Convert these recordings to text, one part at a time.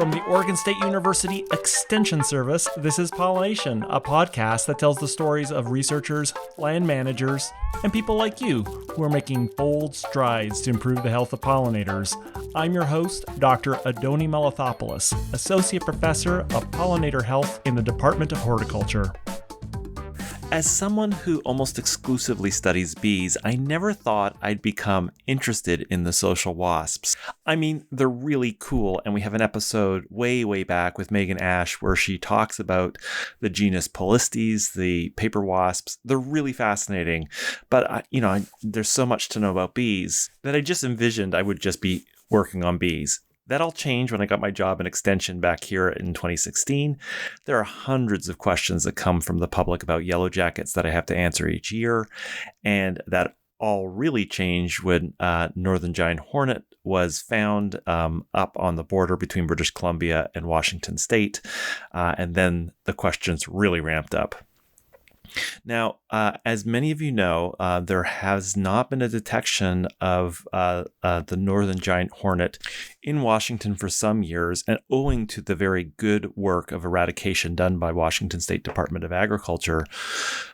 From the Oregon State University Extension Service, this is Pollination, a podcast that tells the stories of researchers, land managers, and people like you who are making bold strides to improve the health of pollinators. I'm your host, Dr. Adoni Malathopoulos, Associate Professor of Pollinator Health in the Department of Horticulture. As someone who almost exclusively studies bees, I never thought I'd become interested in the social wasps. I mean, they're really cool, and we have an episode way back with Megan Ash where she talks about the genus Polistes, the paper wasps. They're really fascinating, but there's so much to know about bees that I just envisioned I would just be working on bees. That all changed when I got my job in Extension back here in 2016. There are hundreds of questions that come from the public about yellow jackets that I have to answer each year. And that all really changed when Northern Giant Hornet was found up on the border between British Columbia and Washington State. And then the questions really ramped up. Now, as many of you know, there has not been a detection of the Northern Giant Hornet in Washington for some years, and owing to the very good work of eradication done by Washington State Department of Agriculture.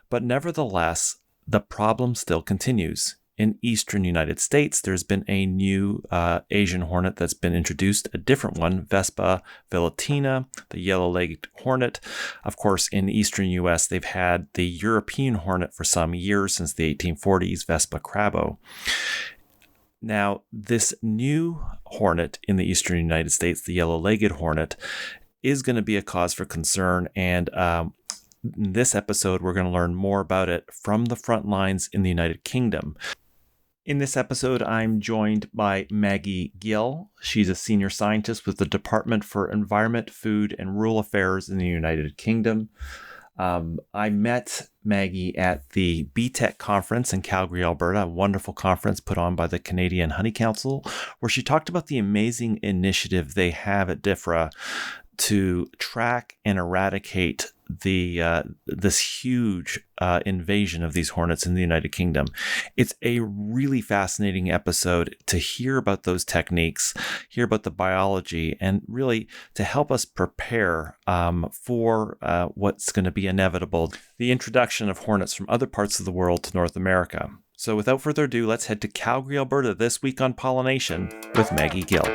But nevertheless, the problem still continues. In eastern United States, there's been a new Asian hornet that's been introduced, a different one, Vespa velutina, the Yellow-Legged Hornet. Of course, in eastern U.S., they've had the European hornet for some years, since the 1840s, Vespa crabo. Now, this new hornet in the eastern United States, the Yellow-Legged Hornet, is going to be a cause for concern, and in this episode, we're going to learn more about it from the front lines in the United Kingdom. In this episode, I'm joined by Maggie Gill. She's a senior scientist with the Department for Environment, Food, and Rural Affairs in the United Kingdom. I met Maggie at the BTEC conference in Calgary, Alberta, a wonderful conference put on by the Canadian Honey Council, where she talked about the amazing initiative they have at DIFRA to track and eradicate this huge invasion of these hornets in the United Kingdom. It's a really fascinating episode to hear about those techniques, hear about the biology, and really to help us prepare for what's going to be inevitable, the introduction of hornets from other parts of the world to North America. So without further ado, let's head to Calgary, Alberta this week on Pollination with Maggie Gill.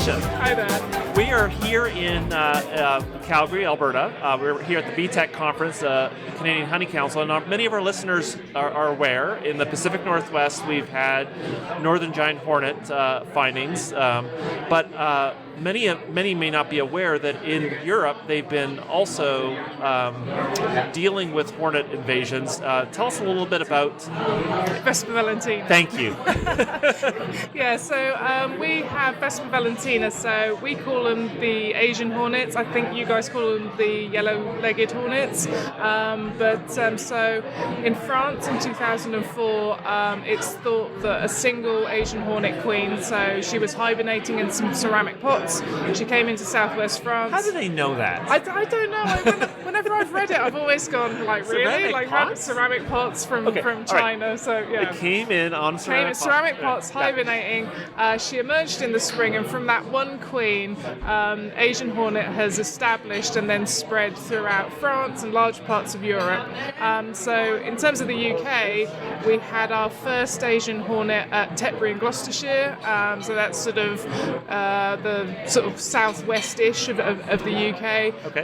Hi there. We are here in Calgary, Alberta. We're here at the BTEC conference, Canadian Honey Council, and many of our listeners are aware. In the Pacific Northwest, we've had Northern Giant Hornet findings, but many may not be aware that in Europe they've been also dealing with hornet invasions. Tell us a little bit about Vespa velutina. Thank you. Yeah, so we have Vespa velutina, so we call them the Asian hornets. I think you guys call them the Yellow-Legged Hornets. So in France in 2004, it's thought that a single Asian hornet queen, so she was hibernating in some ceramic pots. She came into southwest France. How do they know that? I don't know. Whenever I've read it, I've always gone, like, really? Ceramic pots? Ceramic pots from China. Right. So, yeah. It came in on ceramic pots, hibernating. She emerged in the spring, and from that one queen, Asian hornet has established and then spread throughout France and large parts of Europe. So in terms of the UK, we had our first Asian hornet at Tetbury in Gloucestershire. So that's sort of the sort of southwest-ish of the UK. Okay.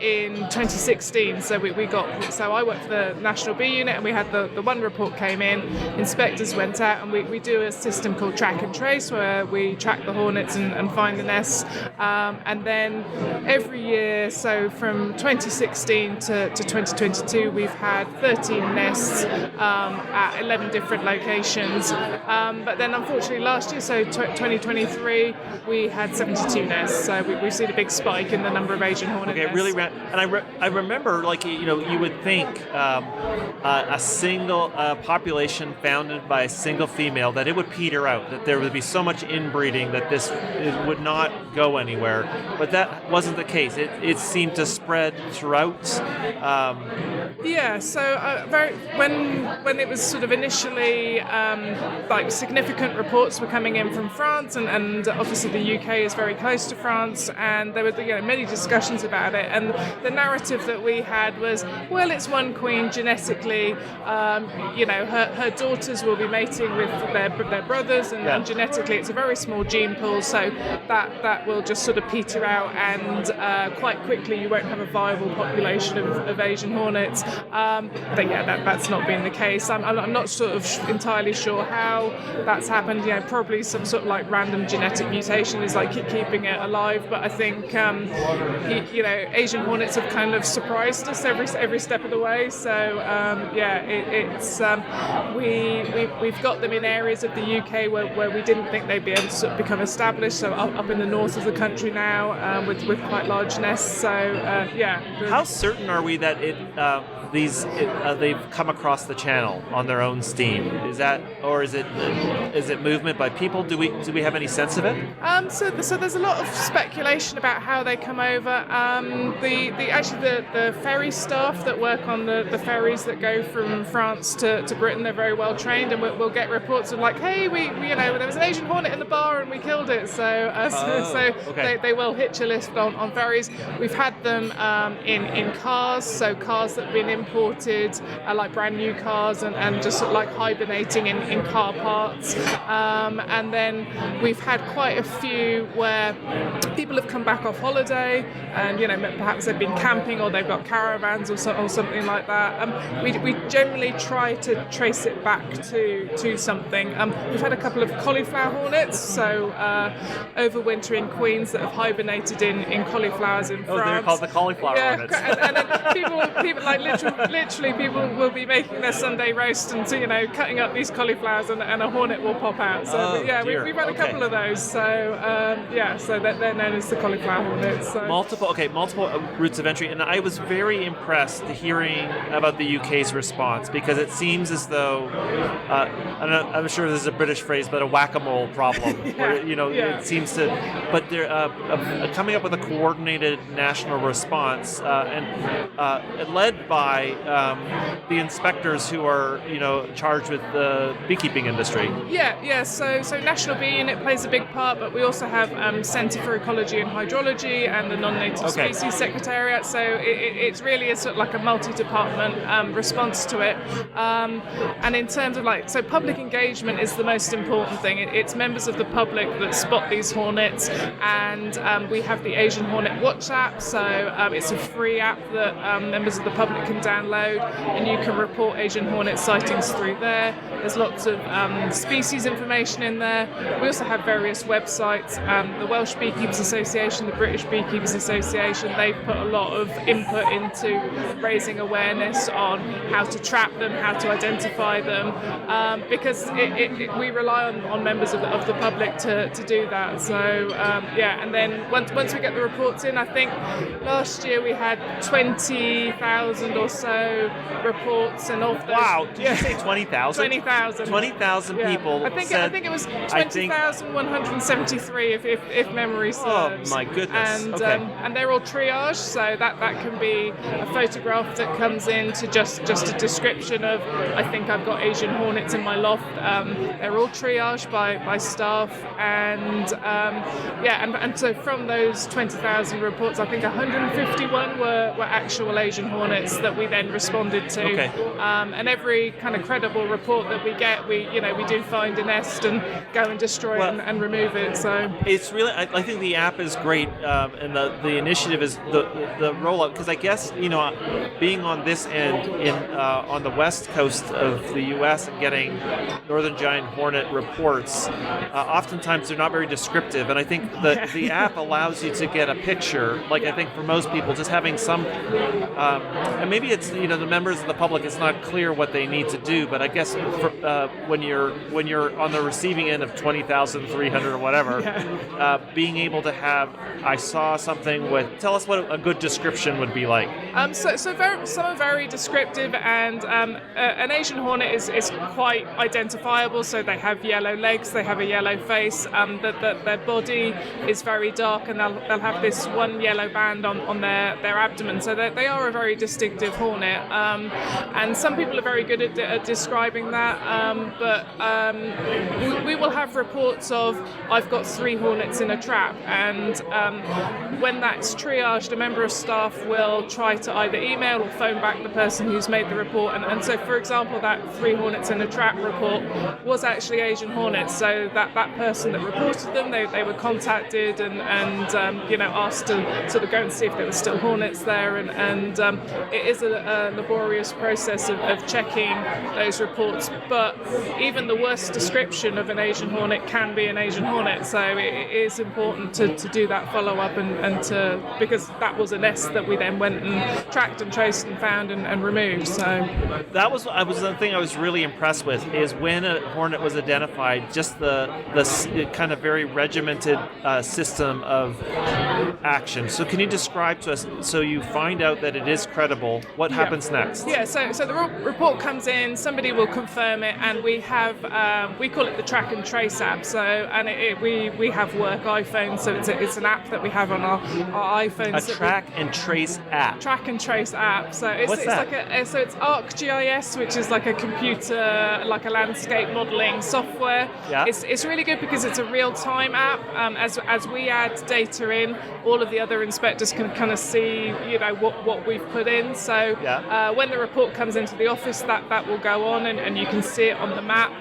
In 2016. So I worked for the National Bee Unit, and we had the one report came in, inspectors went out, and we do a system called track and trace, where we track the hornets and find the nests. And then every year, so from 2016 to 2022, we've had 13 nests at 11 different locations. But then unfortunately last year, so 2023, we had 72 nests. So we've seen a big spike in the number of Asian hornet nests. Really, and I remember, like, you would think a single population founded by a single female, that it would peter out, that there would be so much inbreeding that it would not go anywhere. But that wasn't the case. It seemed to spread throughout. So when it was sort of initially like significant reports were coming in from France, and obviously the UK is very close to France, and there were many discussions about it, and the narrative that we had was, well, it's one queen genetically, her daughters will be mating with their brothers, and genetically it's a very small gene pool, so that will just sort of peter out, and quite quickly you won't have a viable population of Asian hornets. But that's not been the case. I'm not sort of entirely sure how that's happened. Probably some sort of like random genetic mutation is like keeping it alive. But I think Asian hornets have kind of surprised us every step of the way. So we've got them in areas of the UK where we didn't think they'd be able to sort of become established. So up in the north of the country now, with quite large nests. So How certain are we that they've come across the channel on their own steam? Is it movement by people? Do we have any sense of it? So there's a lot of speculation about how they come over. The ferry staff that work on the ferries that go from France to Britain, they're very well trained, and we'll get reports of like, hey, we there was an Asian hornet in the bar and we killed it. They will hitch a lift on ferries. We've had them in cars, so cars that have been imported, like brand new cars, and just sort of like hibernating in car parts. And then we've had quite a few where people have come back off holiday, and perhaps they've been camping or they've got caravans or something like that. We generally try to trace it back to something. We've had a couple of cauliflower hornets, so overwintering queens that have hibernated in cauliflowers in France. They're called the cauliflower hornets. and then people like literally people will be making their Sunday roast and cutting up these cauliflowers, and a hornet will pop out. So we've had a couple of those. So they're known as the cauliflower hornets. So. Multiple routes of entry, and I was very impressed hearing about the UK's response, because it seems as though I'm sure this is a British phrase, but a whack-a-mole problem. Where it seems to, but they're coming up with a coordinated national response, and led by the inspectors who are charged with the beekeeping industry. So National Bee Unit plays a big part, but we also have Centre for Ecology and Hydrology and the Non-Native Species Secretariat. So it's really a sort of like a multi-department response to it. And in terms of public engagement is the most important thing. It's members of the public that spot these hornets, and we have the Asian Hornet Watch app. So it's a free app that members of the public can download, and you can report Asian hornet sightings through there. There's lots of species information in there. We also have various websites. The Welsh Beekeepers Association, the British Beekeepers Association, they've put a lot of input into raising awareness on how to trap them, how to identify them, because we rely on members of the public to do that. So and then once we get the reports in, I think last year we had 20,000 or so reports, and of those... Wow, did you say 20,000? 20,000. 20,000 people. I think it was 20,173 if memory serves. Oh my goodness. And and they're all triaged, so that can be a photograph that comes in to just a description of, I think I've got Asian hornets in my loft. They're all triaged by staff, and so from those 20,000 reports, I think 151 were actual Asian hornets that we then responded to. And every kind of credible report that we get, we do find a nest and go and destroy it and remove it. So it's really, I think the app is great, and the initiative is the rollout, because I guess being on this end on the west coast of the U.S. and getting northern giant hornet reports, oftentimes they're not very descriptive, and I think the app allows you to get a picture. Like, I think for most people, just having some, and maybe it's the members of the public, it's not clear what they need to do, but I guess when you're on the receiving end of 20,300 or whatever, being able to have, I saw something with, tell us what a good description description would be like? Some are very descriptive, and an Asian hornet is quite identifiable. So they have yellow legs, they have a yellow face, their body is very dark, and they'll have this one yellow band on their abdomen. So they are a very distinctive hornet, and some people are very good at describing that. But we will have reports of, I've got 3 hornets in a trap, and when that's triaged, a member of staff will try to either email or phone back the person who's made the report. And so, for example, that 3 hornets in a trap report was actually Asian hornets. So that person that reported them, they were contacted and asked to sort of go and see if there were still hornets there. And it is a laborious process of checking those reports. But even the worst description of an Asian hornet can be an Asian hornet. So it is important to do that follow-up because that was a nest that we then went and tracked and traced and found and removed. So that was the thing I was really impressed with, is when a hornet was identified, just the kind of very regimented system of action. So can you describe to us, so you find out that it is credible, what happens next? Yeah, so the report comes in, somebody will confirm it, and we have, we call it the track and trace app. So, and we have work iPhones, so it's an app that we have on our iPhones. A track and trace app. Track and trace app. So it's that? So it's ArcGIS, which is like a computer, like a landscape modeling software. Yeah. It's really good because it's a real-time app. As we add data in, all of the other inspectors can kind of see, what we've put in. So when the report comes into the office, that will go on, and you can see it on the map.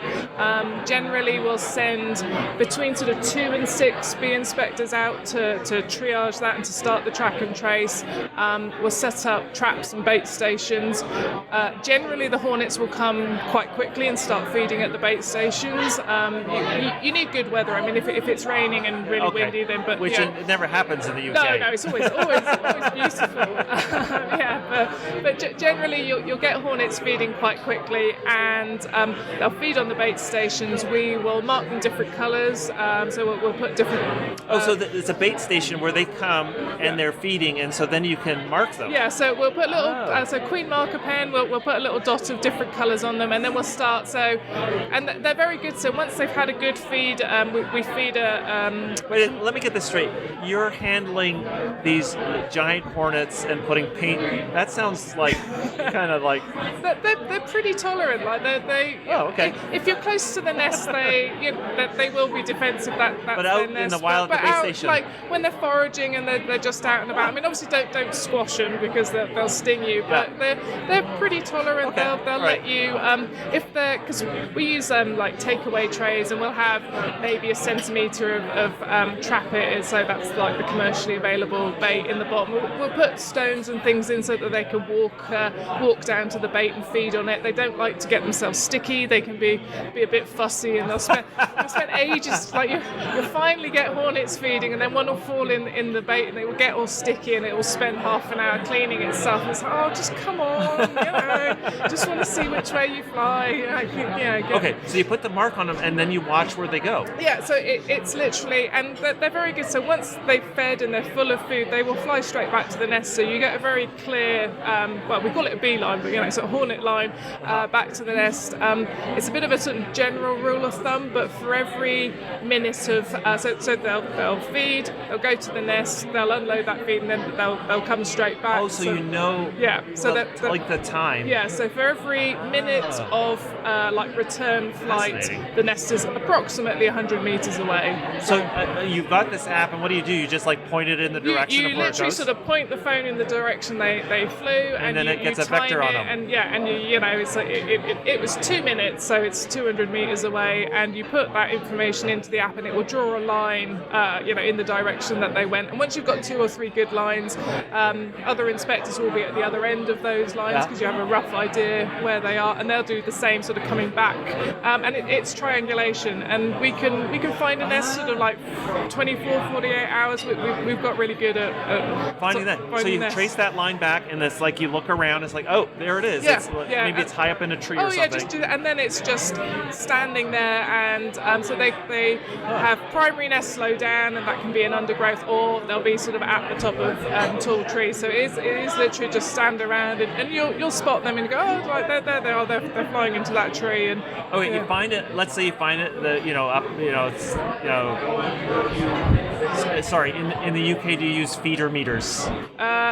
Generally, we'll send between sort of 2 and 6 bee inspectors out to triage that and to start the track and trace. We'll set up traps and bait stations. Generally, the hornets will come quite quickly and start feeding at the bait stations. You need good weather. I mean, if it's raining and really windy, then which it never happens in the UK. No, it's always beautiful. But generally, you'll get hornets feeding quite quickly, and they'll feed on the bait stations. We will mark them different colours, so we'll put different. So it's a bait station where they come and they're feeding, and so then you can mark them. Yeah, so we'll put little, so queen marker pen. We'll put a little dot of different colours on them, and then we'll start. So, and they're very good. So once they've had a good feed, we feed a. Wait, let me get this straight. You're handling these giant hornets and putting paint. That sounds like kind of like. They're pretty tolerant. Like they. Oh, okay. If you're close to the nest, they will be defensive. That's but out their nest. In the wild, but at the bait out, station. like when they're foraging and they're just out and about. I mean, obviously don't squash them because they'll sting you. But they're pretty tolerant. Okay. They'll let you because we use like takeaway trays, and we'll have maybe a centimetre of trap it, so that's like the commercially available bait in the bottom. We'll put stones and things in so that they can walk down to the bait and feed on it. They don't like to get themselves sticky. They can be a bit fussy, and they'll spend ages. Like you'll finally get hornets feeding, and then one will fall in the bait, and they will get all sticky, and it will spend half an hour cleaning itself. And it's like, oh, just come on, just want to see which way you fly. Okay, so you put the mark on them, and then you watch where they go. Yeah, so it's literally, and they're very good. So once they've fed and they're full of food, they will fly straight back to the nest. So you get a very clear, we call it a bee line, but it's a hornet line back to the nest. It's a bit of a sort of general rule of thumb, but for every minute of, so they'll feed, they'll go to the nest, they'll unload that feed, and then they'll come straight back. Oh, so you know. Yeah. So like the time. Yeah. So for every minute of return flight, the nest is approximately 100 meters away. So you've got this app, and what do? You just like point it in the direction of where it goes? You literally sort of point the phone in the direction they flew, and then you, it gets you a vector time on them. And it's like it was 2 minutes, so it's 200 meters away, and you put that information into the app, and it will draw a line, in the direction that they went. And once you've got 2 or 3 good lines, other inspectors will be at the other end of those lines because you have a rough idea where they are, and they'll do the same sort of coming back. And it's triangulation, and we can find a nest sort of like 24, 48 hours. We've got really good at finding that. So you trace that line back, and it's like you look around, it's like, oh, there it is. Yeah, maybe it's high up in a tree or something. Oh yeah, just do that, and then it's just standing there, and so they have primary nests low down, and that can be an undergrowth, or they'll be sort of at the top of tall tree. So it is literally just stand around and you'll spot them and go, oh, right, there they are. They're flying into that tree. And you find it. Let's say you find it. Sorry. In the UK, do you use feet or meters?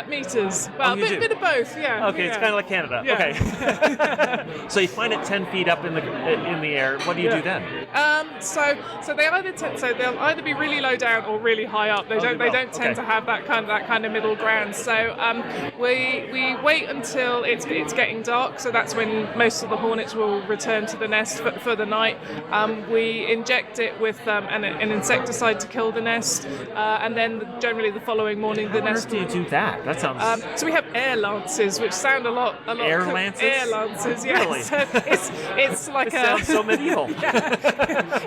Meters. Well, a bit of both. Yeah. Okay, it's kind of like Canada. Yeah. Okay. So you find it 10 feet up in the air. What do you do then? So they'll either be really low down or really high up. They don't tend to have that kind of middle ground. So we wait until it's getting dark. So that's when most of the hornets will return to the nest for the night. We inject it with an insecticide to kill the nest, and then generally the following morning the nest. How do you do that? That sounds. So we have air lances, which sound a lot. Air lances. Air lances, yeah. Really? So it's like it sounds so medieval.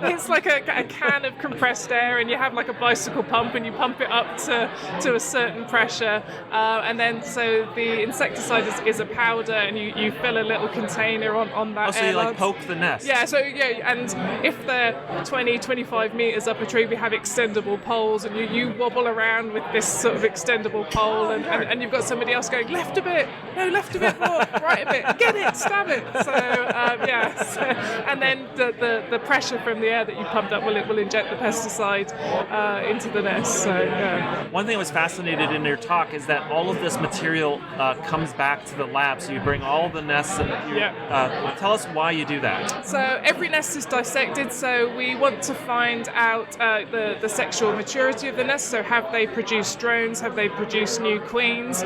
It's like a can of compressed air, and you have like a bicycle pump, and you pump it up to a certain pressure, and then so the insecticide is a powder, and you fill a little container on that. Oh, so you like poke the nest? Yeah. So and if they're 20-25 meters up a tree, we have extendable poles, and you wobble around with this sort of extendable pole, and you've got somebody else going left a bit, no, left a bit more, right a bit, get it, stab it. So and then the pressure from the air that you pumped up will inject the pesticide into the nest. So one thing I was fascinated in your talk is that all of this material comes back to the lab. So you bring all the nests and tell us why you do that. So every nest is dissected. So we want to find out the sexual maturity of the nest. So have they produced drones? Have they produced new queens?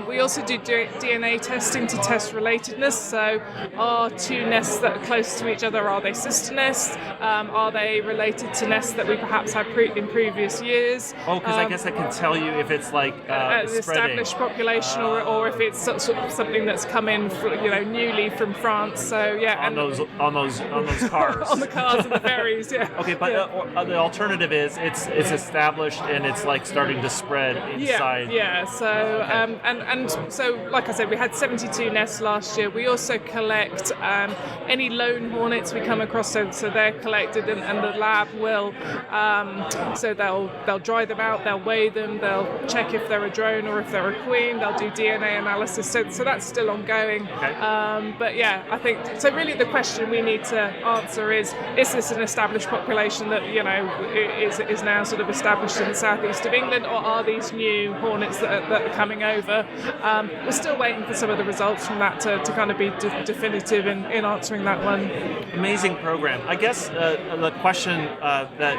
We also do DNA testing to test relatedness. So are two nests that are close to each other, are they sister nests? Are they related to nests that we perhaps had in previous years? Oh, because I guess I can tell you if it's like an established population or if it's sort of something that's come in, newly from France. So on those cars, on the cars and the ferries. Yeah. Okay, but the alternative is it's established and it's like starting to spread inside. Yeah. So and so like I said, we had 72 nests last year. We also collect any lone hornets we come across. So they're collected and the lab will. So they'll dry them out. They'll weigh them. They'll check if they're a drone or if they're a queen. They'll do DNA analysis. So that's still ongoing. Okay. But yeah, I think so. Really, the question we need to answer is this an established population that is now sort of established in the southeast of England, or are these new hornets that are coming over? We're still waiting for some of the results from that to kind of be definitive in answering that one. Amazing program. I guess the question that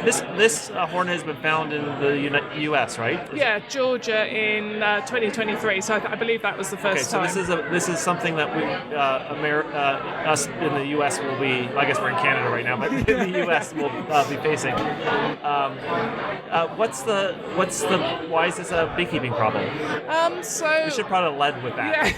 this hornet has been found in the U.S., right? Yeah, Georgia in 2023. So I believe that was the first time. So this is something that we us in the U.S. will be. I guess we're in Canada right now, but in the U.S. will be facing. Why is this a beekeeping problem? So we should probably lead with that.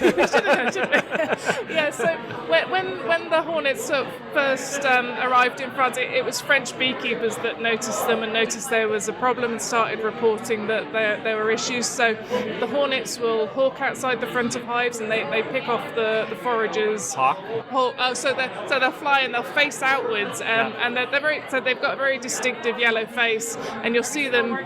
Yeah. So when the hornets sort of first arrived in France, it was French beekeepers that noticed them and noticed there was a problem and started reporting that there were issues. So the hornets will hawk outside the front of hives and they pick off the foragers. Hawk? So they'll fly and they'll face outwards, and they've got a very distinctive yellow face, and you'll see them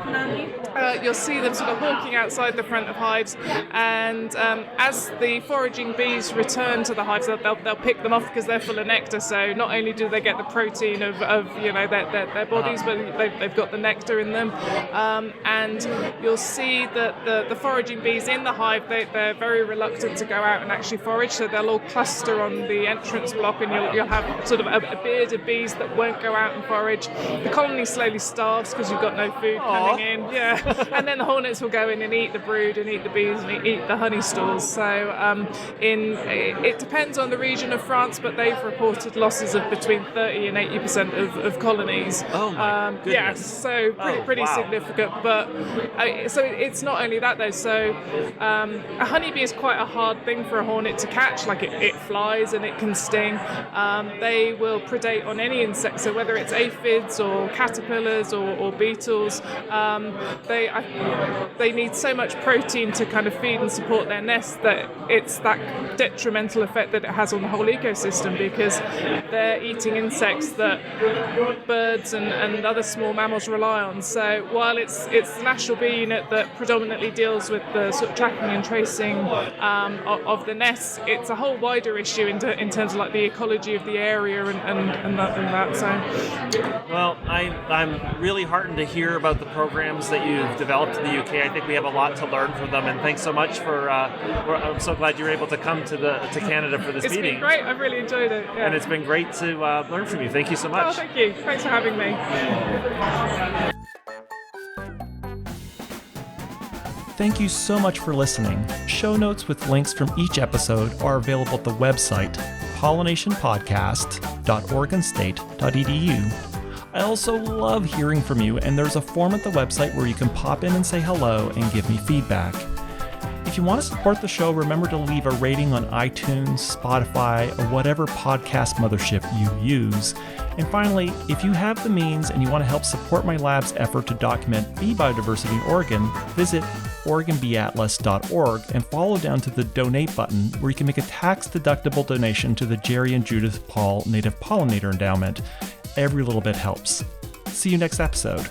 sort of hawking outside the front of hives, and as the foraging bees return to the hives, they'll pick them off because they're full of nectar. So not only do they get the protein of their bodies, but they've got the nectar in them, and you'll see that the foraging bees in the hive, they're very reluctant to go out and actually forage, so they'll all cluster on the entrance block, and you'll have sort of a beard of bees that won't go out and forage. The colony slowly starves because you've got no food coming in. Yeah, and then the hornets will go in and eat the brood and eat the bees and eat the honey stores. So it depends on the region of France, but they've reported losses of between 30 and 80% of colonies. Oh my goodness. Yeah, so pretty significant. But so it's not only that though. So a honeybee is quite a hard thing for a hornet to catch. Like it flies and it can sting. They will predate on any insect, so whether it's aphids or caterpillars or beetles, they need so much protein to kind of feed and support their nest that it's that detrimental effect that it has on the whole ecosystem, because they're eating insects that birds birds and other small mammals rely on. So while it's the National Bee Unit that predominantly deals with the sort of tracking and tracing of the nests, it's a whole wider issue in terms of like the ecology of the area and that. So, well, I'm really heartened to hear about the programs that you've developed in the UK. I think we have a lot to learn from them, and thanks so much for. I'm so glad you were able to come to Canada for this meeting. It's been great. I've really enjoyed it. Yeah. And it's been great to learn from you. Thank you so much. Oh, thank you. Thanks for having me. Thank you so much for listening. Show notes with links from each episode are available at the website pollinationpodcast.oregonstate.edu. I also love hearing from you, and there's a form at the website where you can pop in and say hello and give me feedback. If you want to support the show, remember to leave a rating on iTunes, Spotify, or whatever podcast mothership you use. And finally, if you have the means and you want to help support my lab's effort to document bee biodiversity in Oregon, visit OregonBeeAtlas.org and follow down to the donate button where you can make a tax-deductible donation to the Jerry and Judith Paul Native Pollinator Endowment. Every little bit helps. See you next episode.